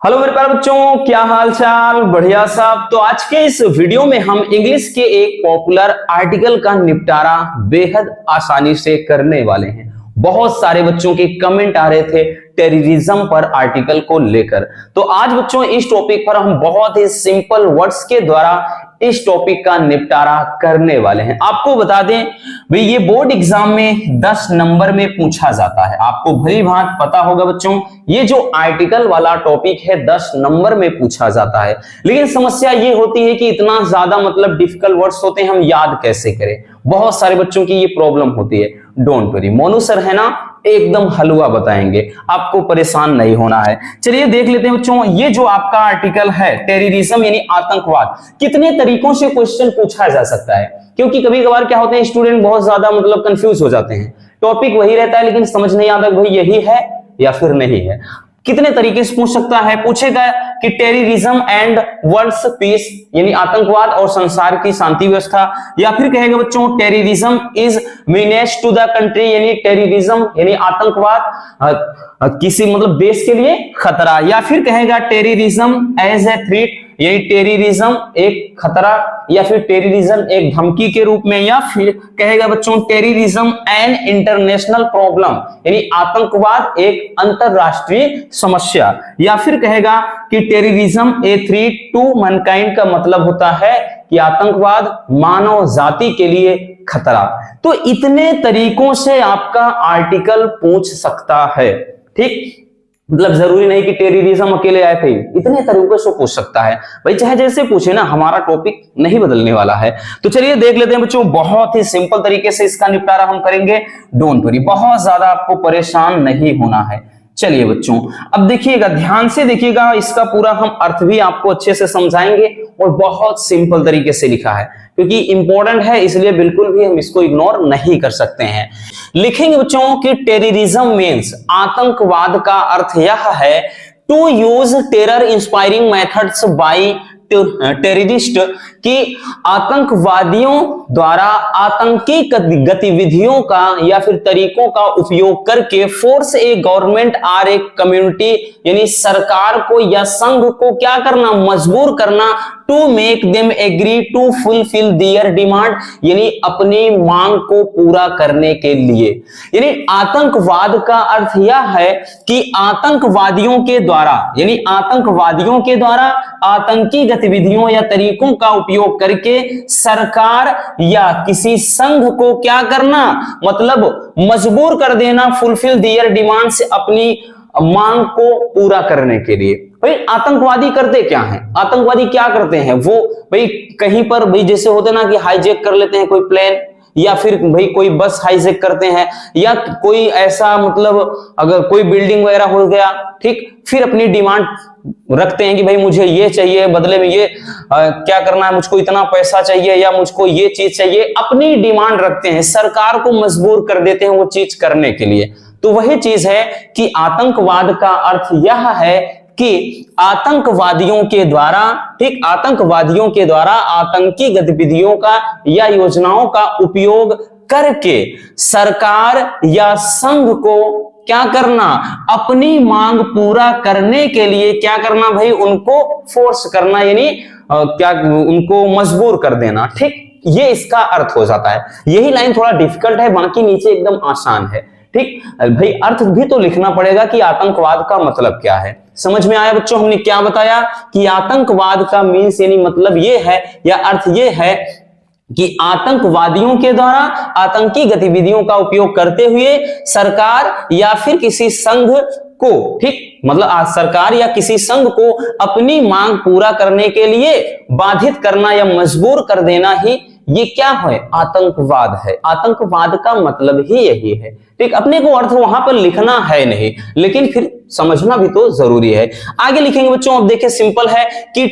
Hello मेरे प्यारे बच्चों, क्या हाल चाल? बढ़िया साहब। तो आज के इस वीडियो में हम इंग्लिश के एक पॉपुलर आर्टिकल का निपटारा बेहद आसानी से करने वाले हैं। बहुत सारे बच्चों के कमेंट आ रहे थे टेररिज्म पर आर्टिकल को लेकर। तो आज बच्चों इस टॉपिक पर हम बहुत ही सिंपल वर्ड्स के द्वारा इस टॉपिक का निपटारा करने वाले हैं। आपको बता दें भाई, ये बोर्ड एग्जाम में 10 नंबर में पूछा जाता है। आपको भली भांति पता होगा बच्चों, ये जो आर्टिकल वाला टॉपिक है 10 नंबर में पूछा जाता है। लेकिन समस्या ये होती है कि इतना ज्यादा डिफिकल्ट वर्ड्स होते हैं, हम याद कैसे करें। बहुत सारे बच्चों की ये प्रॉब्लम होती है। डोंट वरी, मोनू सर है ना, एकदम हलवा बताएंगे, आपको परेशान नहीं होना है। चलिए देख लेते हैं बच्चों, ये जो आपका आर्टिकल है टेररिज्म यानी आतंकवाद, कितने तरीकों से क्वेश्चन पूछा जा सकता है। क्योंकि कभी कभार क्या होते हैं, स्टूडेंट बहुत ज्यादा कंफ्यूज हो जाते हैं। टॉपिक वही रहता है लेकिन समझ नहीं आता भाई यही है या फिर नहीं है। कितने तरीके से पूछ सकता है? पूछेगा कि टेररिज्म एंड वर्ल्ड्स पीस यानी आतंकवाद और संसार की शांति व्यवस्था, या फिर कहेगा बच्चों terrorism is menace to the country यानी टेररिज्म यानी आतंकवाद किसी देश के लिए खतरा, या फिर कहेगा टेररिज्म एज ए थ्रेट यानी टेररिज्म एक खतरा, या फिर टेररिज्म एक धमकी के रूप में, या फिर कहेगा बच्चों टेररिज्म एन इंटरनेशनल प्रॉब्लम यानी आतंकवाद एक अंतरराष्ट्रीय समस्या, या फिर कहेगा कि terrorism a threat to mankind का मतलब होता है कि आतंकवाद मानव जाति के लिए खतरा। तो इतने तरीकों से आपका आर्टिकल पूछ सकता है। ठीक, जरूरी नहीं कि टेररिज्म अकेले आए थे, इतने तरीकों से पूछ सकता है भाई, चाहे जैसे पूछे ना, हमारा टॉपिक नहीं बदलने वाला है। तो चलिए देख लेते हैं बच्चों, बहुत ही सिंपल तरीके से इसका निपटारा हम करेंगे। डोंट वरी, बहुत ज्यादा आपको परेशान नहीं होना है। चलिए बच्चों, अब देखिएगा, ध्यान से देखिएगा, इसका पूरा हम अर्थ भी आपको अच्छे से समझाएंगे और बहुत सिंपल तरीके से लिखा है क्योंकि इंपॉर्टेंट है, इसलिए बिल्कुल भी हम इसको इग्नोर नहीं कर सकते हैं। लिखेंगे बच्चों कि टेररिज्म मीन्स आतंकवाद का अर्थ यह है to use terror inspiring methods by terrorist कि आतंकवादियों द्वारा आतंकी गतिविधियों का या फिर तरीकों का उपयोग करके फोर्स ए गवर्नमेंट और एक कम्युनिटी यानी सरकार को या संघ को क्या करना, मजबूर करना, to make them agree to fulfil their demand यानी अपनी मांग को पूरा करने के लिए। यानी आतंकवाद का अर्थ यह है कि आतंकवादियों के द्वारा यानी आतंकवादियों के द्वारा आतंकी गतिविधियों या तरीकों का उपयोग करके सरकार या किसी संघ को क्या करना, मजबूर कर देना, फुलफिल देयर डिमांड से अपनी मांग को पूरा करने के लिए। भाई आतंकवादी करते क्या हैं? आतंकवादी क्या करते हैं? वो भाई कहीं पर भाई जैसे होते ना कि हाईजैक कर लेते हैं कोई प्लेन, या फिर भाई कोई बस हाईजैक करते हैं, या कोई ऐसा अगर कोई बिल्डिंग वगैरह हो गया, ठीक, फिर अपनी डिमांड रखते हैं कि भाई मुझे ये चाहिए, बदले में ये क्या करना है, मुझको इतना पैसा चाहिए या मुझको ये चीज चाहिए, अपनी डिमांड रखते हैं, सरकार को मजबूर कर देते हैं वो चीज करने के लिए। तो वही चीज है कि आतंकवाद का अर्थ यह है कि आतंकवादियों के द्वारा, ठीक, आतंकवादियों के द्वारा आतंकी गतिविधियों का या योजनाओं का उपयोग करके सरकार या संघ को क्या करना, अपनी मांग पूरा करने के लिए क्या करना भाई, उनको फोर्स करना यानी क्या, उनको मजबूर कर देना। ठीक, ये इसका अर्थ हो जाता है। यही लाइन थोड़ा डिफिकल्ट है, बाकी नीचे एकदम आसान है। ठीक भाई, अर्थ भी तो लिखना पड़ेगा कि आतंकवाद का मतलब क्या है। समझ में आया बच्चों? हमने क्या बताया कि आतंकवाद का मीन्स यानी मतलब ये है या अर्थ ये है कि आतंकवादियों के द्वारा आतंकी गतिविधियों का उपयोग करते हुए सरकार या फिर किसी संघ को, ठीक, सरकार या किसी संघ को अपनी मांग पूरा करने के लिए बाधित करना या मजबूर कर देना ही ये क्या है, आतंकवाद है। आतंकवाद का मतलब ही यही है। ठीक, अपने को अर्थ वहां पर लिखना है नहीं, लेकिन फिर समझना भी तो जरूरी है। आगे लिखेंगे बच्चों, अब देखिए सिंपल है कि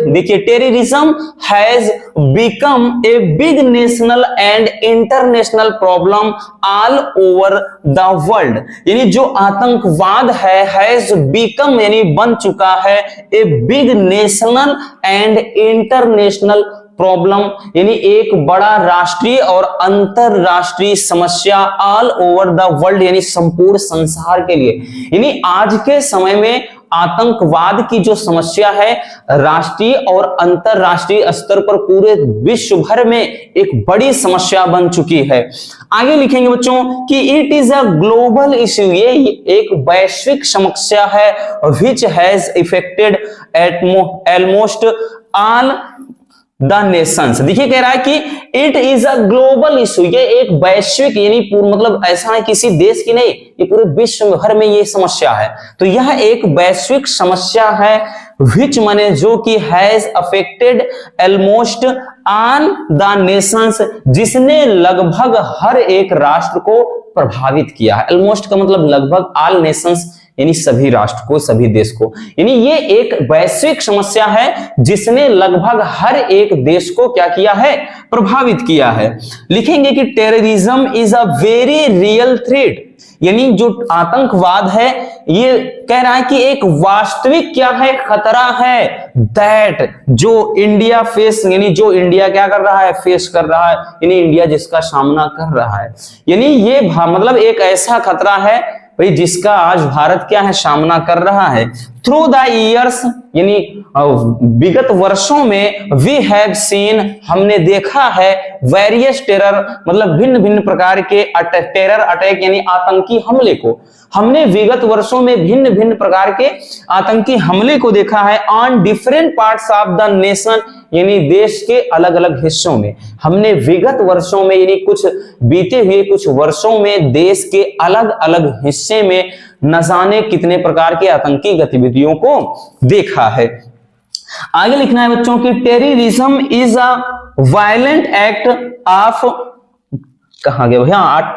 देखिए terrorism has become a big national and international problem all over the world. यानी जो आतंकवाद है, हैज बिकम यानी बन चुका है, a big national and international problem यानी एक बड़ा राष्ट्रीय और अंतरराष्ट्रीय समस्या ऑल ओवर द वर्ल्ड यानी संपूर्ण संसार के लिए। यानी आज के समय में आतंकवाद की जो समस्या है राष्ट्रीय और अंतरराष्ट्रीय स्तर पर पूरे विश्व भर में एक बड़ी समस्या बन चुकी है। आगे लिखेंगे बच्चों कि it is a global issue, ये एक वैश्विक समस्या है which has affected almost all the Nations. देखिए कह रहा है कि it is a global issue, ये एक वैश्विक यानी पूर्ण मतलब ऐसा है किसी देश की नहीं, ये पूरे विश्व भर में ये समस्या है। तो यह एक वैश्विक समस्या है विच माने जो कि has affected almost on the Nations, जिसने लगभग हर एक राष्ट्र को प्रभावित किया है। ऑलमोस्ट का मतलब लगभग ऑल नेशंस यानी सभी राष्ट्र को, सभी देश को, यानी ये एक वैश्विक समस्या है जिसने लगभग हर एक देश को क्या किया है, प्रभावित किया है। लिखेंगे कि terrorism is a very real threat, यानी जो आतंकवाद है ये कह रहा है कि एक वास्तविक क्या है, खतरा है। दैट जो इंडिया फेस, यानी जो इंडिया क्या कर रहा है, फेस कर रहा है, यानी इंडिया जिसका सामना कर रहा है, यानी ये मतलब एक ऐसा खतरा है भाई जिसका आज भारत क्या है, सामना कर रहा है। थ्रू द ईयर्स, यानी विगत वर्षों में वी हैव सीन, हमने देखा है, वेरियस टेरर मतलब भिन्न भिन्न प्रकार के टेरर अटैक यानी आतंकी हमले को, हमने विगत वर्षों में भिन्न भिन्न प्रकार के आतंकी हमले को देखा है on different parts of the nation, यानी देश के अलग अलग हिस्सों में। हमने विगत वर्षों में यानी कुछ बीते हुए कुछ वर्षों में देश के अलग अलग हिस्से में न जाने कितने प्रकार के आतंकी गतिविधियों को देखा है। आगे लिखना है बच्चों की terrorism is a violent act of, कहा गया भैया,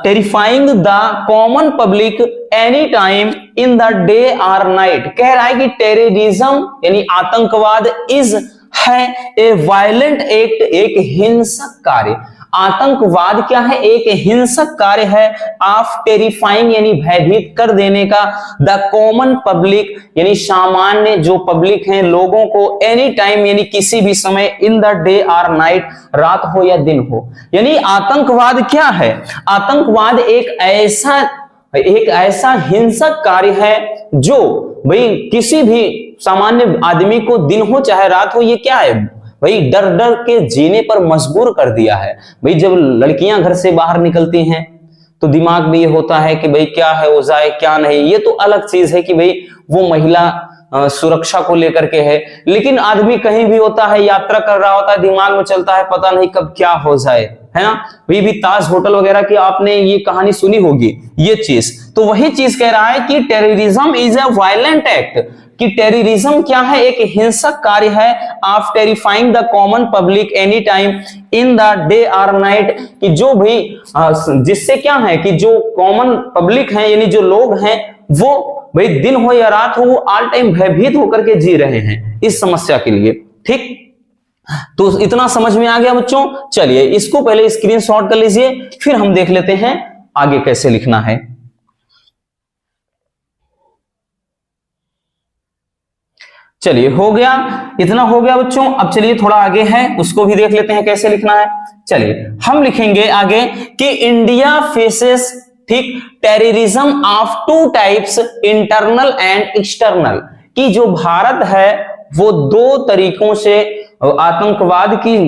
terrifying the common public any time in the day और नाइट। कह रहा है कि टेररिज्म यानी आतंकवाद इज है ए वायलेंट एक्ट, एक हिंसक कार्य। आतंकवाद क्या है, एक हिंसक कार्य है ऑफ टेरिफाइंग यानी भयभीत कर देने का, द कॉमन पब्लिक यानी सामान्य जो पब्लिक हैं लोगों को, एनी टाइम यानी किसी भी समय, इन द डे और नाइट, रात हो या दिन हो। यानी आतंकवाद क्या है, आतंकवाद एक ऐसा हिंसक कार्य है जो भाई किसी भी सामान्य आदमी को दिन हो चाहे रात हो, ये क्या है भाई, डर डर के जीने पर मजबूर कर दिया है। भाई जब लड़कियां घर से बाहर निकलती हैं तो दिमाग में ये होता है कि भाई क्या है हो जाए क्या नहीं, ये तो अलग चीज है कि भाई वो महिला सुरक्षा को लेकर के है, लेकिन आदमी कहीं भी होता है, यात्रा कर रहा होता है, दिमाग में चलता है पता नहीं कब क्या हो जाए, है ना। भाई भी ताज होटल वगैरह की आपने ये कहानी सुनी होगी, ये चीज तो वही चीज कह रहा है कि terrorism is a violent act, कि टेररिज्म क्या है, एक हिंसक कार्य है of terrifying the common public any time in the day और नाइट, कि जो भी जिससे क्या है कि जो कॉमन पब्लिक है यानी जो लोग हैं वो भाई दिन हो या रात हो वो ऑल टाइम भयभीत होकर के जी रहे हैं इस समस्या के लिए। ठीक, तो इतना समझ में आ गया बच्चों। चलिए इसको पहले स्क्रीनशॉट कर लीजिए, फिर हम देख लेते हैं आगे कैसे लिखना है। चलिए हो गया, इतना हो गया बच्चों। अब चलिए थोड़ा आगे है उसको भी देख लेते हैं कैसे लिखना है। चलिए हम लिखेंगे आगे कि इंडिया फेसेस, ठीक, terrorism of two types, internal and external, कि जो भारत है वो दो तरीकों से आतंकवाद की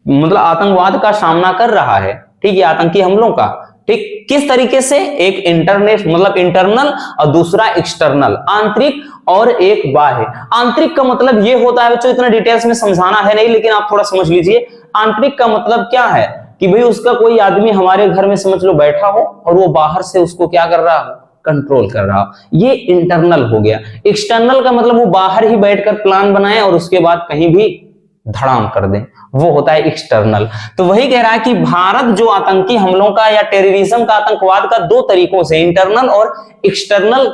मतलब आतंकवाद का सामना कर रहा है। ठीक है, आतंकी हमलों का। ठीक, किस तरीके से, एक इंटरनेट मतलब इंटरनल और दूसरा एक्सटर्नल, आंतरिक और एक बाह्य। आंतरिक का मतलब ये होता है बच्चों, इतना डिटेल्स में समझाना है नहीं, लेकिन आप थोड़ा समझ लीजिए। आंतरिक का मतलब क्या है कि भाई उसका कोई आदमी हमारे घर में समझ लो बैठा हो और वो बाहर से उसको क्या कर रहा हो, कंट्रोल कर रहा हो, ये इंटरनल हो गया। एक्सटर्नल का मतलब वो बाहर ही बैठकर प्लान बनाए और उसके बाद कहीं भी धड़ाम कर दें, वो होता है एक्सटर्नल। तो वही कह रहा है कि भारत जो आतंकी हमलों का या टेररिज्म का, आतंकवाद का दो तरीकों से, इंटरनल और एक्सटर्नल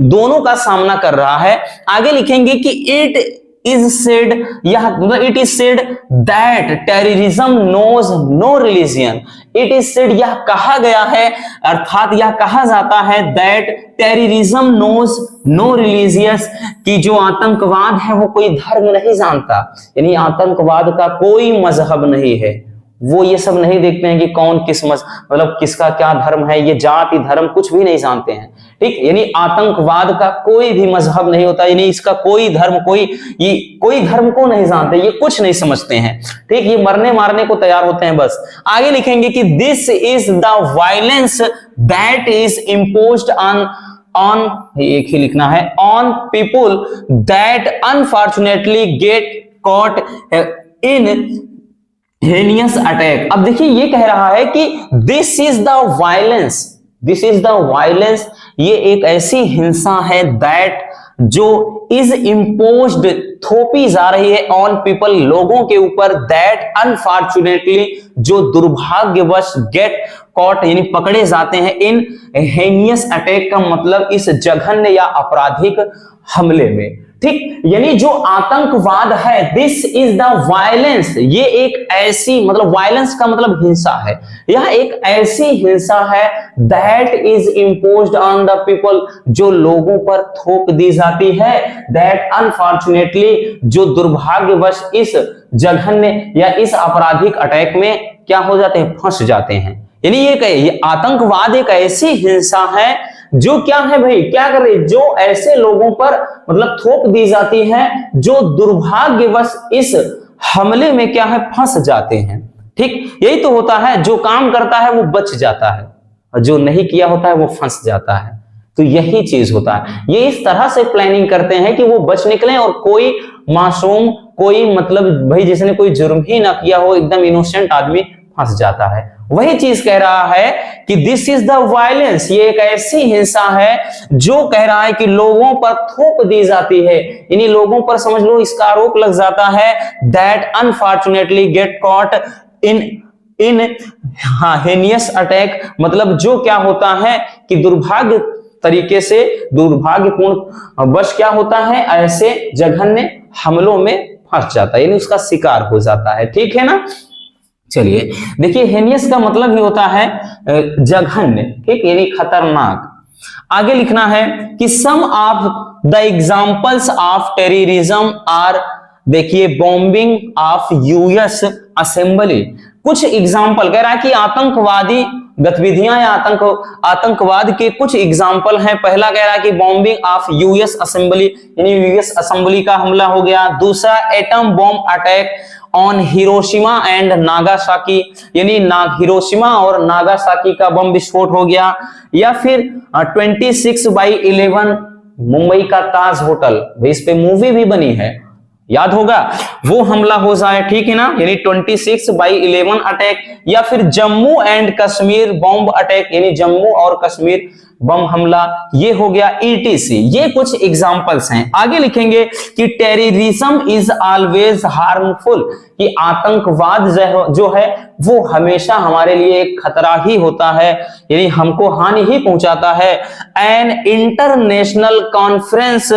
दोनों का सामना कर रहा है। आगे लिखेंगे कि इट इज सेड, यह मतलब it is said that terrorism knows no religion. It is said, यह कहा गया है, अर्थात यह कहा जाता है, that terrorism knows no religious, कि जो आतंकवाद है वो कोई धर्म नहीं जानता, यानी आतंकवाद का कोई मजहब नहीं है। वो ये सब नहीं देखते हैं कि कौन किस मतलब किसका क्या धर्म है, ये जाति धर्म कुछ भी नहीं जानते हैं। ठीक, यानी आतंकवाद का कोई भी मजहब नहीं होता, यानी इसका कोई धर्म, कोई धर्म को नहीं जानते, ये कुछ नहीं समझते हैं। ठीक, ये मरने मारने को तैयार होते हैं बस। आगे लिखेंगे कि this is the violence that is imposed on एक ही लिखना है, on people that unfortunately get caught in heinous attack. अब देखिए ये कह रहा है कि this is the violence, this is the violence, ये एक ऐसी हिंसा है दैट जो इज इम्पोज्ड, थोपी जा रही है ऑन पीपल, लोगों के ऊपर, दैट अनफॉर्चुनेटली, जो दुर्भाग्यवश, गेट कॉट यानी पकड़े जाते हैं, इन हेनियस अटैक का मतलब इस जघन्य या आपराधिक हमले में। ठीक, यानी जो आतंकवाद है, दिस इज द वायलेंस, ये एक ऐसी, मतलब वायलेंस का मतलब हिंसा है, यह एक ऐसी हिंसा है that is imposed on the people, जो लोगों पर थोप दी जाती है, दैट अनफॉर्चुनेटली, जो दुर्भाग्यवश इस जघन्य या इस आपराधिक अटैक में क्या हो जाते हैं, फंस जाते हैं। यानी ये आतंकवाद एक ऐसी हिंसा है जो क्या है भाई, क्या कर रही, जो ऐसे लोगों पर मतलब थोप दी जाती है जो दुर्भाग्यवश इस हमले में क्या है, फंस जाते हैं। ठीक, यही तो होता है, जो काम करता है वो बच जाता है और जो नहीं किया होता है वो फंस जाता है। तो यही चीज होता है, ये इस तरह से प्लानिंग करते हैं कि वो बच निकले और कोई मासूम, कोई मतलब भाई जिसने कोई जुर्म ही ना किया हो, एकदम इनोसेंट आदमी फंस जाता है। वही चीज कह रहा है कि दिस इज द वायलेंस, ये एक ऐसी हिंसा है जो कह रहा है कि लोगों पर थोप दी जाती है, यानी लोगों पर समझ लो इसका आरोप लग जाता है, that unfortunately get caught in heinous attack, मतलब जो क्या होता है कि दुर्भाग्य तरीके से, दुर्भाग्यपूर्ण वश क्या होता है, ऐसे जघन्य हमलों में फंस जाता है, यानी उसका शिकार हो जाता है। ठीक है ना। चलिए देखिए, हेनियस का मतलब ही होता है जघन्य, ठीक, यानी खतरनाक। आगे लिखना है कि some of the examples of terrorism are, देखिए, बॉम्बिंग ऑफ यूएस असेंबली। कुछ एग्जांपल कह रहा है कि आतंकवादी गतिविधियां या आतंकवाद के कुछ एग्जाम्पल हैं। पहला कह रहा है कि बॉम्बिंग ऑफ यूएस असेंबली, यानी यूएस असेंबली का हमला हो गया। दूसरा, atom bomb attack on Hiroshima and Nagasaki, यानी हिरोशिमा और नागासाकी का बम विस्फोट हो गया। या फिर 26/11 मुंबई का ताज होटल, इस पे मूवी भी बनी है, याद होगा, वो हमला हो जाए। ठीक है ना, यानी 26/11 अटैक। या फिर Jammu and Kashmir bomb attack, यानी जम्मू और कश्मीर बम हमला, ये हो गया ETC। ये कुछ एग्जांपल्स हैं। आगे लिखेंगे कि टेररिज्म इज ऑलवेज हार्मफुल, कि आतंकवाद जो है वो हमेशा हमारे लिए एक खतरा ही होता है, यानी हमको हानि ही पहुंचाता है। An international conference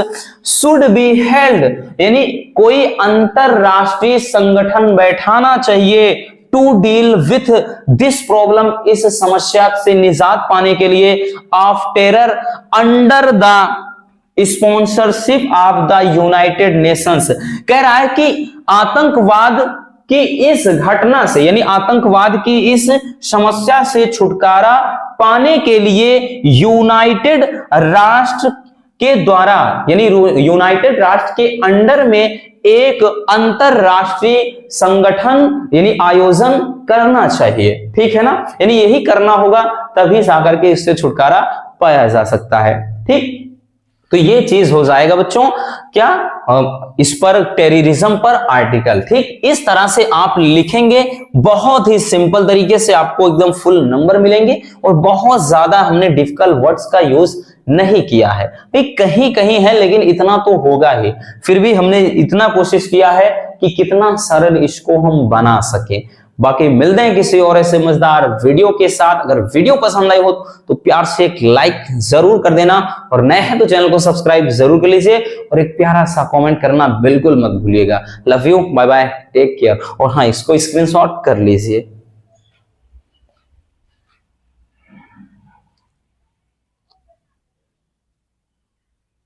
should be held, यानी कोई अंतरराष्ट्रीय संगठन बैठाना चाहिए to deal with this problem, इस समस्या से निजात पाने के लिए, of terror under the sponsorship of the United Nations. कह रहा है कि आतंकवाद की इस घटना से, यानी आतंकवाद की इस समस्या से छुटकारा पाने के लिए यूनाइटेड राष्ट्र के द्वारा, यानी यूनाइटेड राष्ट्र के अंडर में एक अंतरराष्ट्रीय संगठन यानी आयोजन करना चाहिए। ठीक है ना, यानी यही करना होगा, तभी जाकर के इससे छुटकारा पाया जा सकता है। ठीक, तो ये चीज हो जाएगा बच्चों, क्या इस पर, टेररिज्म पर आर्टिकल। ठीक, इस तरह से आप लिखेंगे, बहुत ही सिंपल तरीके से आपको एकदम फुल नंबर मिलेंगे, और बहुत ज्यादा हमने डिफिकल्ट वर्ड्स का यूज नहीं किया है, कहीं कहीं है लेकिन इतना तो होगा ही। फिर भी हमने इतना कोशिश किया है कि कितना सरल इसको हम बना सके। बाकी मिलते हैं किसी और ऐसे मजेदार वीडियो के साथ। अगर वीडियो पसंद आई हो तो प्यार से एक लाइक जरूर कर देना, और नए हैं तो चैनल को सब्सक्राइब जरूर कर लीजिए, और एक प्यारा सा कमेंट करना बिल्कुल मत भूलिएगा। Love you, bye bye, take care. और हाँ, इसको स्क्रीनशॉट कर लीजिए।